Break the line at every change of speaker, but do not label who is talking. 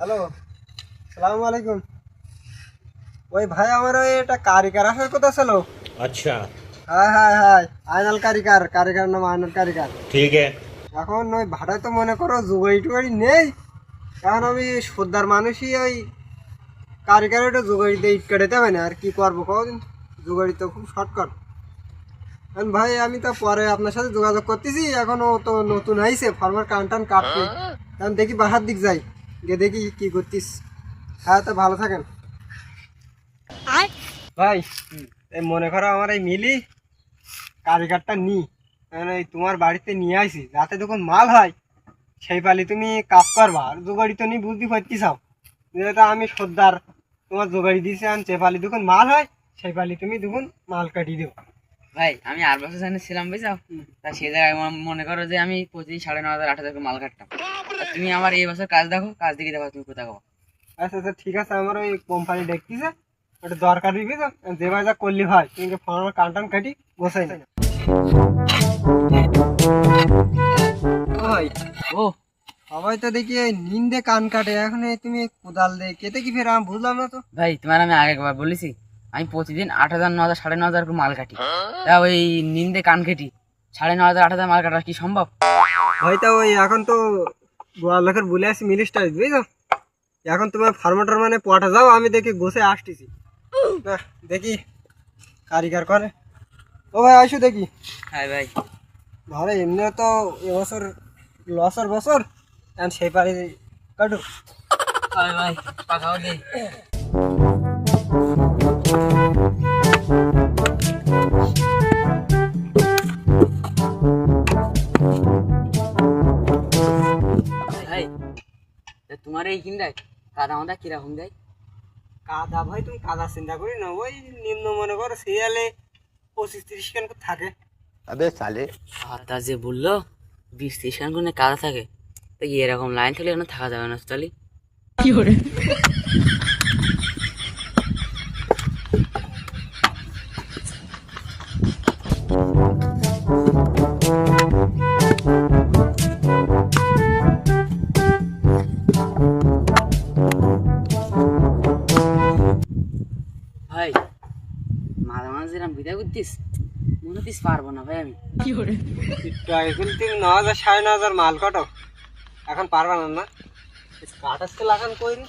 Hello, সালামু আলাইকুম। ওই ভাই আমার ওই একটা কারিগর আসার কথা ছিল।
अच्छा।
হ্যাঁ হ্যাঁ হ্যাঁ, আইনাল কারিগর, কারিগর নাম আইনাল কারিগর।
ठीक है।
এখন ওই ভাড়ায় তো মনে করো জোগাড়ি টোগাড়ি নেই। এখন আমি সর্দার মানুষই ওই কারিগর ওটা জোগাড়িতে ইট কাটাতে হবে না, আর কি করবো কদিন, জোগাড়ি তো খুব শর্টকাট। এখন ভাই আমি তো পরে আপনার সাথে যোগাযোগ করতেছি, এখন ও তো নতুন আইছে ফার্মার কান টান কাটতে। এখন দেখি বাসার দিক যাই, গিয়ে দেখি কি করতিস। হ্যাঁ, তো ভালো থাকেন ভাই। এই মনে করো আমার এই মিলি কারিগরটা নি, এই তোমার বাড়িতে নিয়ে আইছি যাতে যখন মাল হয় সেই পালি তুমি কাজ করবা। আর জোগাড়ি তো নি বুঝতে পারতিসাও, যেটা আমি সর্দার তোমার জোগাড়ি দিয়েছি, আন যে পালি যখন মাল হয় সেই পালি তুমি যখন মাল কাটিয়ে দেবো।
ভাই আমি 8 বছর জানি ছিলাম বুঝছো, তা সেই জায়গায় মনে করো যে আমি প্রতিদিন 9,500 8,000 করে মাল কাটতাম। তা তুমি আমার এই বছর কাজ দেখো, কাজ দেখে দেখো তুমি কোথাও।
আচ্ছা আচ্ছা, ঠিক আছে, আমার ওই কোম্পানি দেখতেছে, ওটা দরকার দিবি তো, যে ভাই যা করলি হয়, তুমি ফার্মার কান টান কাটি গোসাই না ভাই।
ও
সবাই তো দেখি এই নিন্দে কান কাটে, এখন এই তুমি কোদাল দিয়ে কেটে কি ফের আমি বুঝলাম না তো।
ভাই তোমার আমি আগে একবার বলেছি, আমি প্রতিদিন 8,000 9,000 9,500 করে মাল কাটি। তা ওই নিন্দে কান কেটি 9,500 8,000 মাল কাটা কি সম্ভব?
হয়তো ওই এখন তো গোয়াল লোকের বলে আসি মিলিস্টার বুঝছো, এখন তোমার ফার্মাটার মানে পটা যাও, আমি দেখি গোসে আসতেছি না, দেখি কারিগর করে। ও ভাই আসো দেখি।
হ্যাঁ ভাই।
ধরে এমনিও তো এবছর লসের বছর, এখন সেই পারি কাটু।
হ্যাঁ ভাই, পাকাও দে। ভাই তা তোমার এই কিনটাই কাদা মাদা কিরকম দেয়?
কাদা ভাই তুমি কাদা চিন্তা করি না, ওই নিম্ন মনে করো সিরিয়ালে 25-30 খান করে থাকে।
अबे साले।
তা যে বললো 20-30 খান করে কাদা থাকে, তা কি এরকম লাইন থাকলে এখানে থাকা যাবে না তাহলে? কি করে? ভাই মাঝে মাঝে এরকম বিদায় করতিস, মনে হতিস পারবো না ভাই আমি। কি করে?
এখন তুমি 9,000 9,500 মাল কাটো, এখন পারবা না না, কাটাচ্ছে লাগান কইরি।